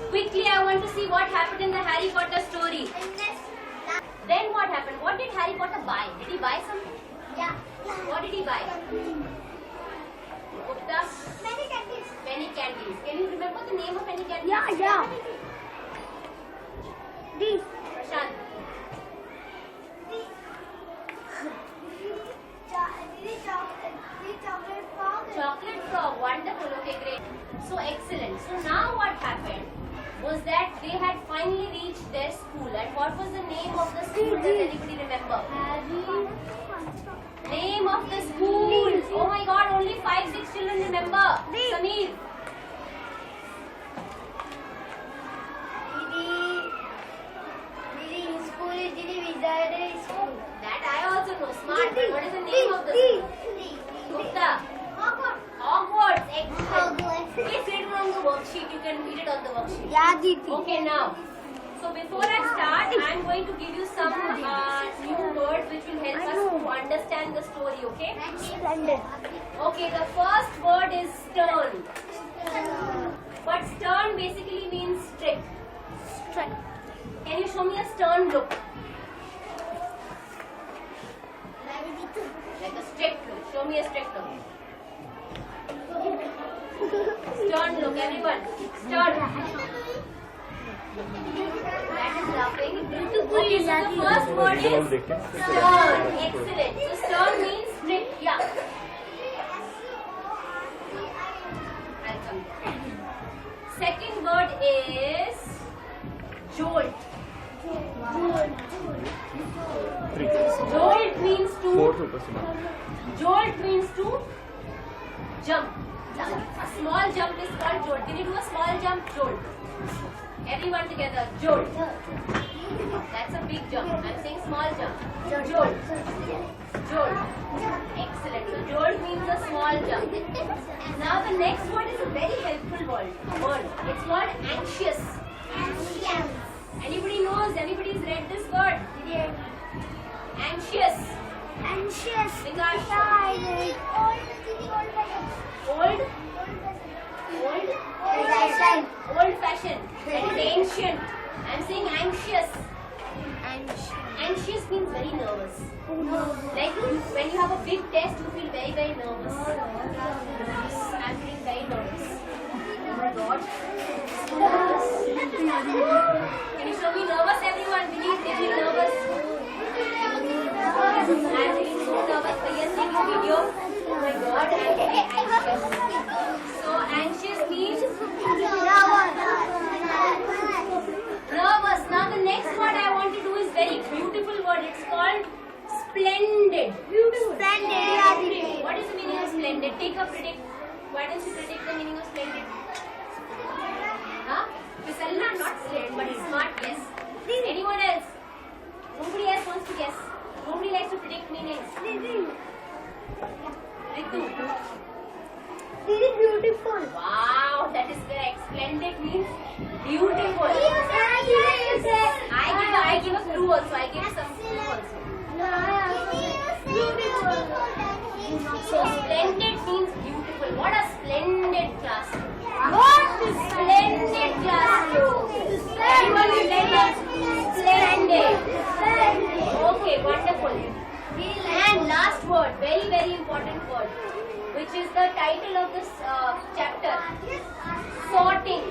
Quickly, I want to see what happened in the Harry Potter story. Then what happened? What did Harry Potter buy? Did he buy something? Yeah. What did he buy? Gupta? Many candies. Many candies. Can you remember the name of any candies? Yeah. These. Prashant? Chocolate frog. Wonderful. Okay, great. So excellent. So now what happened was that they had finally reached their school. And what was the name of the school? Does anybody remember? Name of the school. Oh my God, only 5-6 children remember. Sameer. That I also know. Smart. But what is the name of the school? Gupta. Hogwarts. Excellent. It's written on the worksheet. You can read it on the worksheet. Yeah, Diti. Okay, now. So before I start, I am going to give you some new words which will help us to understand the story. Okay? Splendid. Okay. The first word is stern. But stern basically means strict. Can you show me a stern look? Like a strict look. Show me a strict look. Stern look, everyone. Stern. That is laughing. Okay, so the first word is stern. Excellent. So stern means strict. Yeah. I'll come there. Second word is jolt. Jolt means to jump. A small jump is called jolt. Can you do a small jump? Jolt. Everyone together. Jolt. That's a big jump. I'm saying small jump. Jolt. Excellent. So jolt means a small jump. Now the next word is a very helpful word. It's called anxious. Anybody knows? Anybody's read this word? Anxious. Vikash. Old fashioned. That is ancient. I'm saying anxious. Anxious means very nervous. Like when you have a big test, you feel very, very nervous. I'm feeling very nervous. Oh my God. So nervous. Can you show me nervous, everyone? We need to be nervous. I'm feeling so nervous. Are you taking video? Oh my God, I'm very anxious. So anxious means nervous. Now the next word I want to do is very beautiful word. It's called splendid. Splendid. What is the meaning of splendid? Take a predict. Why don't you predict the meaning of splendid? Huh? Pisalna, not splendid, but smart. Yes. Anyone else? Nobody else wants to guess. Nobody likes to predict meanings. Ritu. Very beautiful. Wow, that is correct. Splendid means beautiful. I give a clue also. I give some clue also. So splendid means beautiful. What a splendid classroom. What is splendid classroom? Everyone will tell us splendid. Okay, wonderful. And last word, very, very important word, which is the title of this chapter. Sorting.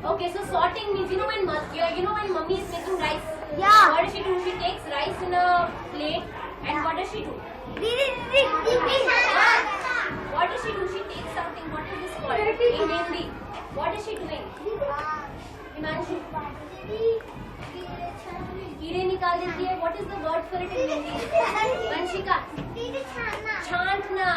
Okay, so sorting means, when mummy is making rice. Yeah. What does she do? She takes rice in a plate, and what does she do? What does she do? She takes something. What is this called in Hindi? What is she doing? Himanshu. कीड़े निकाल देती है. What is the word for it in Hindi? Vanshika. छांटना.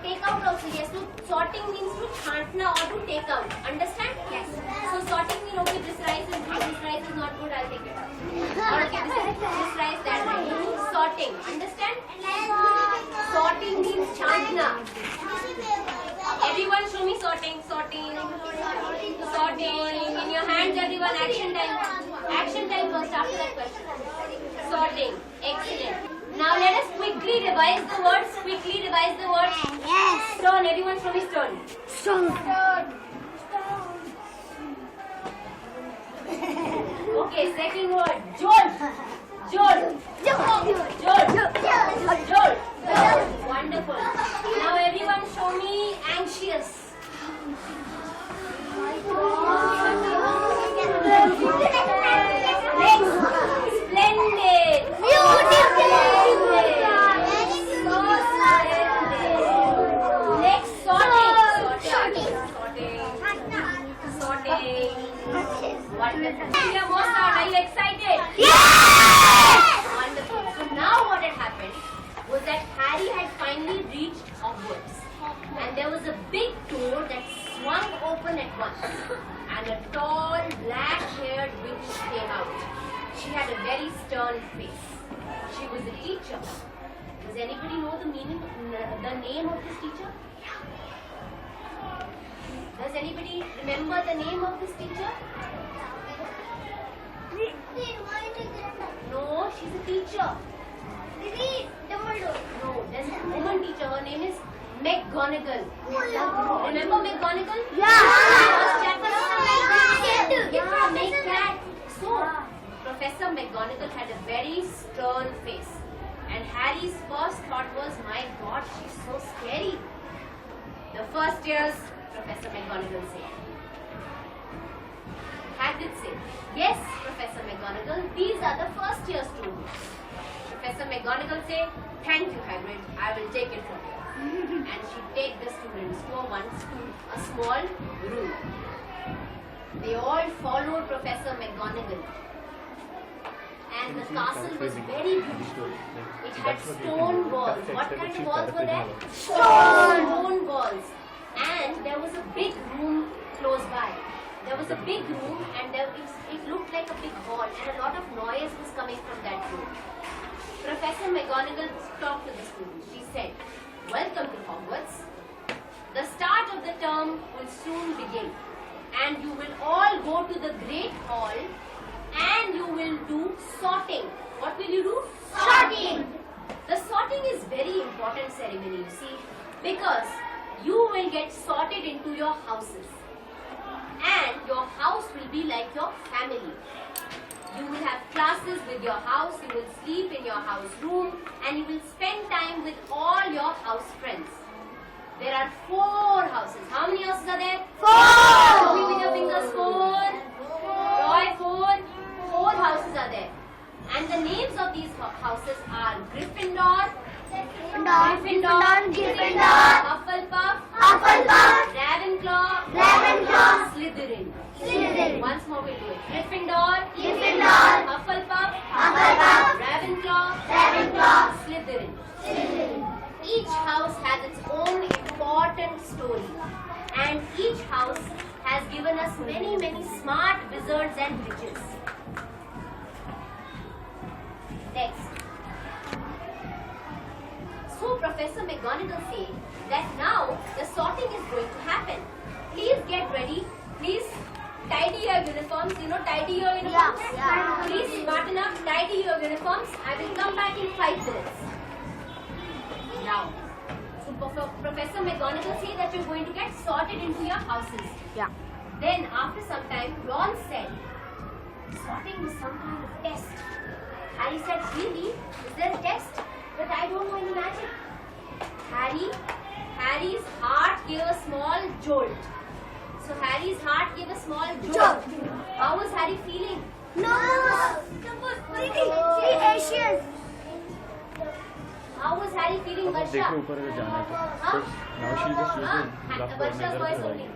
Take out also. Yes. So sorting means to छांटना or to take out. Understand? Yes. So sorting means okay, this rice is good, this rice is not good, I'll take it out. Or okay, this rice, that rice. Sorting. Understand? Sorting means छांटना. Everyone show me sorting. In your hands, everyone. Action time. Action time first after that question. Sorting. Excellent. Now let us quickly revise the words. Yes. Turn. Everyone everyone show me stone. Stone. Okay, second word, jolt. Jolt. Jolt. Wonderful. Now everyone show me anxious. Next, splendid. Next, sorting. Wonderful. Here, Mosa, are you excited? Wonderful. So now what had happened was that Harry had finally reached Hogwarts. And there was a big door that swung open at once. And a tall, black-haired witch came out. She had a very stern face. She was a teacher. Does anybody know the name of this teacher? Does anybody remember the name of this teacher? No, she's a teacher. No, there's a woman teacher. Her name is McGonagall. Remember McGonagall? First chapter? Yeah, McCat. So, Professor McGonagall had a very stern face. And Harry's first thought was, my God, she's so scary. The first years, Professor McGonagall said. Hagrid said, yes, Professor McGonagall, these are the first year students. Professor McGonagall said, thank you, Hagrid, I will take it from here. And she take the students to a small room. They all followed Professor McGonagall. And the castle was very beautiful. It had stone walls. What kind of walls were there? Stone walls. And there was a big room close by. There was a big room and it looked like a big hall and a lot of noise was coming from that room. Professor McGonagall talked to the students. She said, welcome to Hogwarts. The start of the term will soon begin and you will all go to the Great Hall and you will do sorting. What will you do? Sorting. The sorting is very important ceremony, you see, because you will get sorted into your houses. And your house will be like your family. You will have classes with your house, you will sleep in your house room, and you will spend time with all your house friends. There are 4 houses. How many houses are there? 4! Show me with your fingers. 4. Roy, 4. 4 houses are there. And the names of these houses are Gryffindor, Hufflepuff, Ravenclaw, Slytherin. Once more we'll do it. Gryffindor, Hufflepuff, Ravenclaw, Slytherin. Each house has its own important story. And each house has given us many, many smart wizards and witches. Next. So Professor McGonagall said that now the sorting is going to happen. Please get ready. Please tidy your uniforms. You know, tidy your uniforms. Yeah. Please smarten up, tidy your uniforms. I will come back in 5 minutes. Now, so Professor McGonagall said that you're going to get sorted into your houses. Yeah. Then after some time, Ron said, sorting was some kind of test. Harry said, really? Is there a test? But I don't know any magic. Harry's heart gave a small jolt. So Harry's heart gave a small jolt. How was Harry feeling? Nervous. Asian. How was Harry feeling, Varsha? Now she'll just use the Varsha's voice only.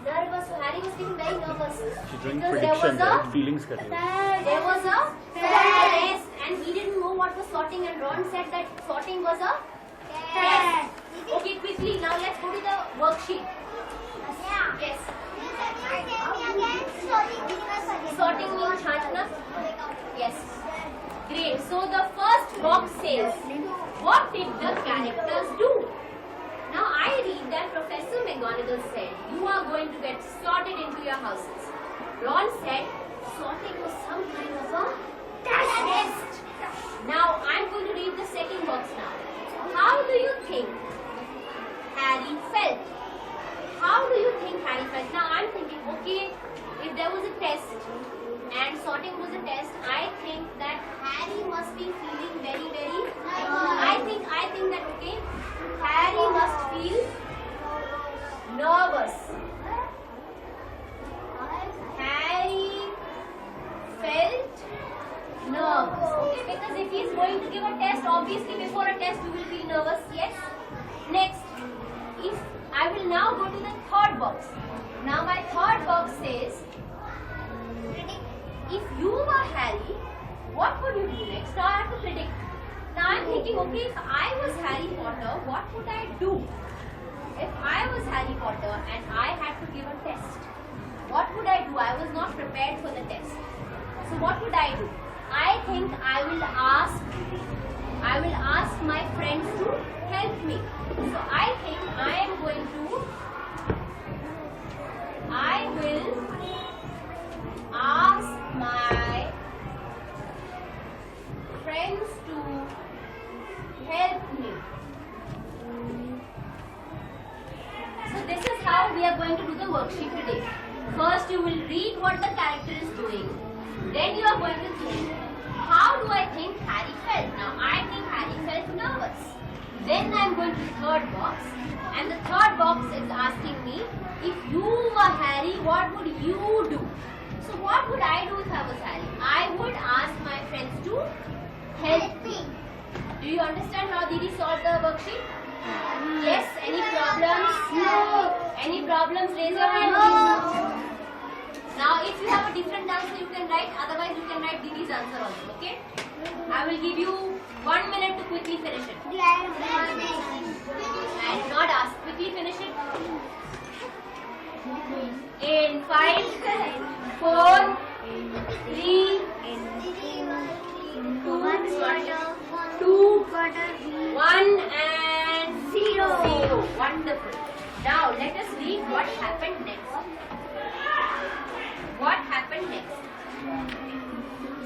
Nervous. So Harry was feeling very nervous. She's doing Because prediction, right? Feelings kar rahi hai. there was a test and he didn't know what was sorting and Ron said that sorting was a test. Okay, quickly, now let's go to the worksheet. Yes. Sorting means chantna? Yes. Great. So the first box says, what did the characters do? Now I read that Professor McGonagall said, you are going to get sorted into your houses. Ron said, sorting was some kind of a test. Now I'm going to read the second box now. How do you think Harry Harry felt. How do you think Harry felt? Now I'm thinking, okay, if there was a test and sorting was a test, I think that Harry must be feeling very, very. I think that okay, Harry must feel nervous. Harry felt nervous. Okay, because if he is going to give a test, obviously before a test you will feel nervous. Yes. Next, if I will now go to the third box. Now my third box says, if you were Harry, what would you do next? Now I have to predict. Now I am thinking, okay, if I was Harry Potter, what would I do? If I was Harry Potter and I had to give a test, what would I do? I was not prepared for the test. So what would I do? I think I will ask my friends to help me. So I think I will ask my friends to help me. So this is how we are going to do the worksheet today. First you will read what the character is doing. Then you are going to think, how do I think Harry felt? Now I think Harry felt nervous. Then I am going to the third box. And the third box is asking me, if you were Harry, what would you do? So what would I do if I was Harry? I would ask my friends to help me. Do you understand how Didi solved the worksheet? Yes? Any problems? No. Any problems? Raise your hand. Now if you have a different answer you can write, otherwise you can write Didi's answer also, okay? I will give you 1 minute to quickly finish it. I do not ask. Quickly finish it. In 5, 4, 3, 2, 1 and 0. Wonderful. Now let us read what happened next. What happened next?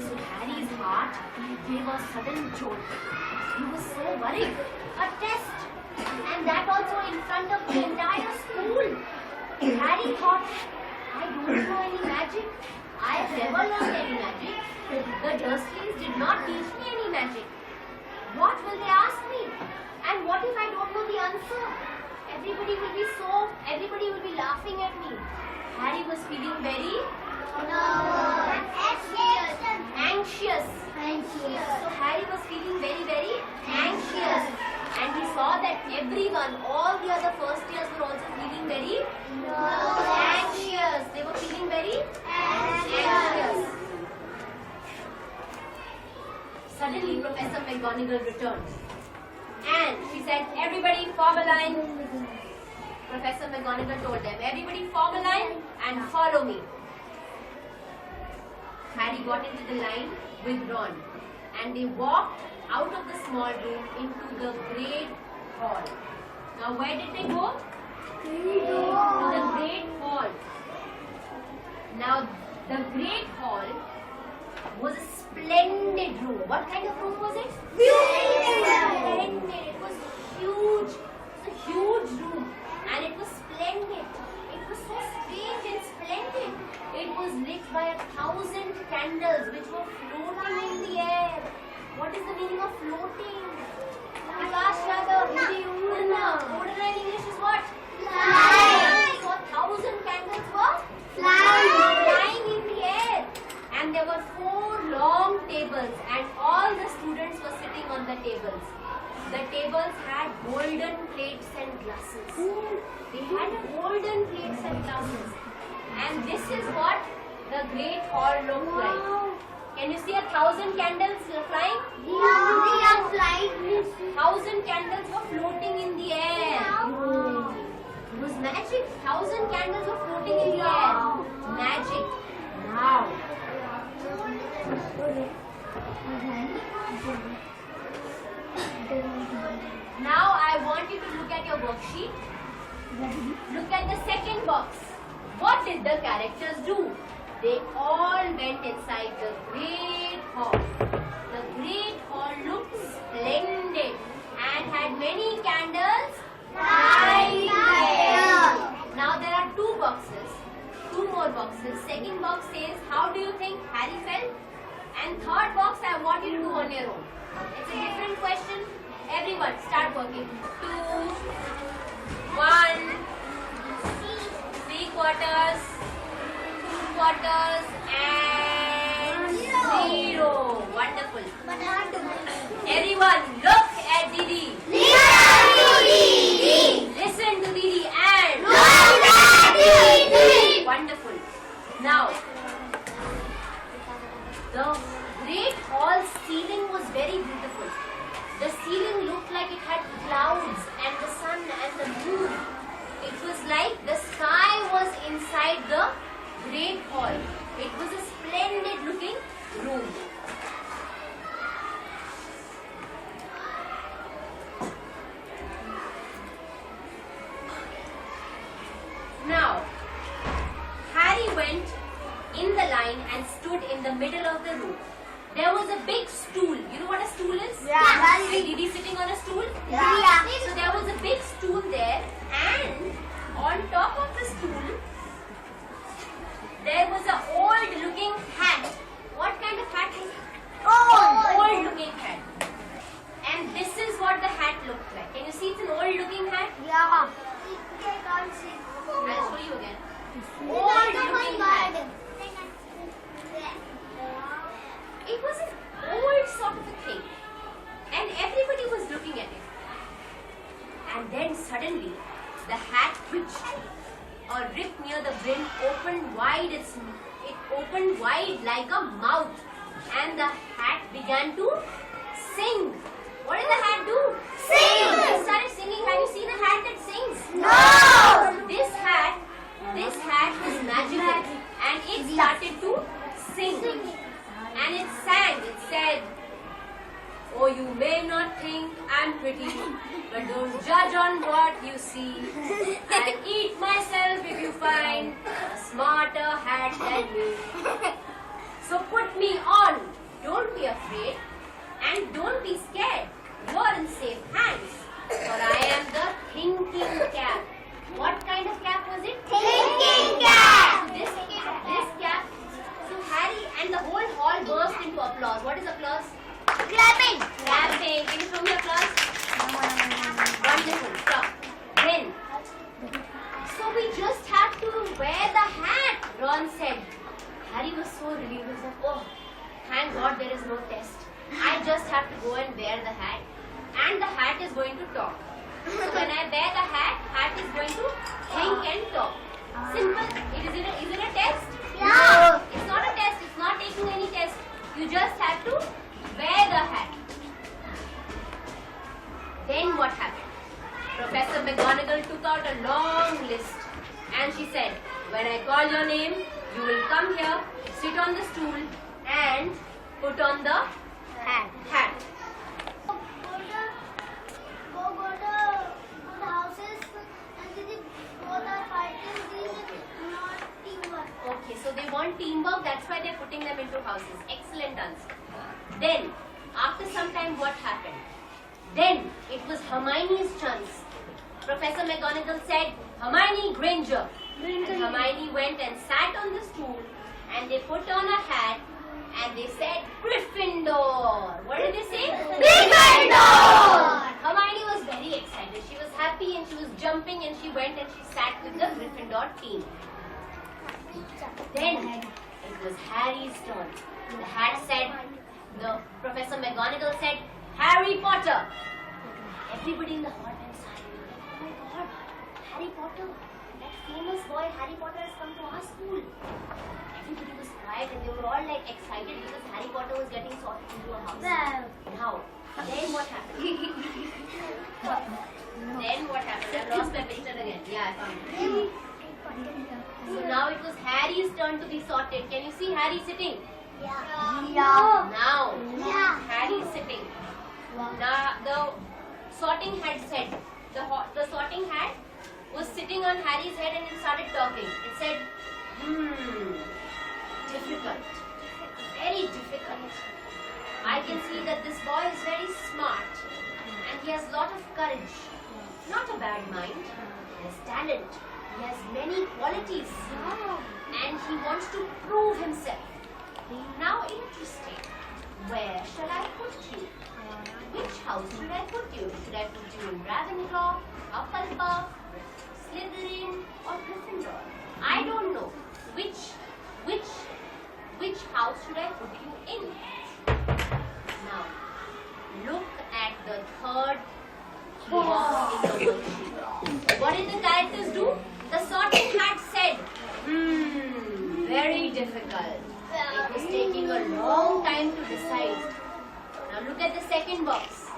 So Harry's heart gave a sudden jolt. He was so worried. A test, and that also in front of the entire school. Harry thought, I don't know any magic. I have never learned any magic. The Dursleys did not teach me any magic. What will they ask me? And what if I don't know the answer? Everybody will be laughing at me. Harry was feeling very anxious. So Harry was feeling very, very anxious. And he saw that everyone, all the other first years were also feeling very anxious. They were feeling very anxious. Suddenly Professor McGonagall returned. And she said, everybody form a line. Professor McGonagall told them, everybody form a line and follow me. Harry got into the line with Ron and they walked out of the small room into the great hall. Now where did they go? To the great hall. Now the great hall was a splendid room. What kind of room was it? Splendid. It was huge. It was a huge room. And it was splendid. It was so strange and splendid. It was lit by 1,000 candles which were floating in the air. What is the meaning of floating? Akash Yadav, Hindi Udna. Udna in English is what? Flying. So 1,000 candles were flying in the air. And there were 4 long tables and all the students were sitting on the tables. The tables had golden plates and glasses. They had golden plates and glasses. And this is what the great hall looked like. Can you see 1,000 candles flying? They are flying. 1,000 candles were floating in the air. It was magic. 1,000 candles were floating in the air. Magic. Now I want you to look at your worksheet. Look at the second box. What did the characters do? They all went inside the great hall. The great hall looked splendid and had many candles lighting. quarters and 0. Wonderful. Everyone, look at Didi. Listen to Didi and wonderful. Now, the great hall ceiling was very beautiful. The ceiling looked like it had clouds and the sun and the moon. It was like the sky was inside the great hall. It was a splendid looking room. Now, Harry went in the line and stood in the middle of the room. There was a big stool. You know what a stool is? Yeah. And Didi sitting on a stool? Yeah. So there was a big stool there, and on top of the stool, there was an old looking hat. What kind of hat is it? Old looking hat. And this is what the hat looked like. Can you see it's an old looking hat? Yeah. I'll show you again. Old looking hat. It was an old sort of a thing, and everybody was looking at it. And then suddenly, the hat twitched. A rip near the brim opened wide. It opened wide like a mouth, and the hat began to sing. What did the hat do? Sing. It started singing. Have you seen a hat that sings? No. This hat was magical, and it started to sing. And it sang, it said, "Oh, you may not think I'm pretty, but don't judge on what you see. I'll eat myself if you find a smarter hat than me. So put me on, don't be afraid, and don't be scared. You're in safe hands, for I am the thinking cap." What kind of cap was it? Thinking cap. This cap. So Harry and the whole hall burst into applause. What is applause? Clapping. Clapping. Can you show me applause? Wonderful. Stop. Then, so we just have to wear the hat, Ron said. Harry was so relieved. He was like, "Oh, thank God there is no test. I just have to go and wear the hat, and the hat is going to talk. So when I wear the hat is going to think and talk. Simple. Is it a test? No. It's not a test. It's not taking any test. You just have to wear the hat." Then what happened? Professor McGonagall took out a long list, and she said, "When I call your name, you will come here, sit on the stool, and put on the hat." Go to good houses and both are fighting. These not teamwork. Okay, so they want teamwork, that's why they're putting them into houses. Excellent answer. Then, after some time, what happened? Then, it was Hermione's chance. Professor McGonagall said, "Hermione Granger." And Hermione went and sat on the stool, and they put on a hat, and they said, "Gryffindor." What did they say? Gryffindor. Hermione was very excited. She was happy and she was jumping, and she went and she sat with the Gryffindor team. Then it was Harry's turn. The hat said, the Professor McGonagall said, "Harry Potter." Everybody in the hall went silent. "Oh my God, Harry Potter, that famous boy Harry Potter has come to our school." Everybody was quiet and they were all like excited because Harry Potter was getting sorted into a house. Now, then what happened? Then what happened? I lost my picture again. Yeah, I found it. So now it was Harry's turn to be sorted. Can you see Harry sitting? Yeah. Now, Yeah. Harry is sitting. Now the sorting hat said, the sorting hat was sitting on Harry's head and it started talking. It said, difficult, very difficult. I can see that this boy is very smart and he has a lot of courage. Not a bad mind. He has talent. He has many qualities. And he wants to prove himself. Now interesting. Where shall I put you? Which house should I put you? Should I put you in Ravenclaw, Hufflepuff, Slytherin or Gryffindor? I don't know. Which should I put you in? Now, look at the third box in the worksheet. What did the characters do? The sorting hat said, very difficult. It was taking a long time to decide. Now look at the second box.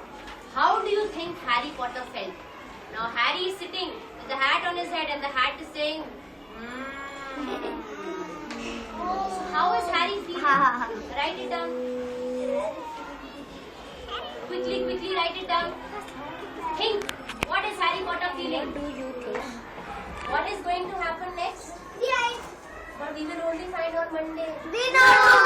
How do you think Harry Potter felt? Now Harry is sitting with the hat on his head and the hat is saying, So how is Harry feeling? Write it down. Quickly write it down. Think. What is Harry Potter feeling? What do you think? What is going to happen next? But we will only find on Monday. We know.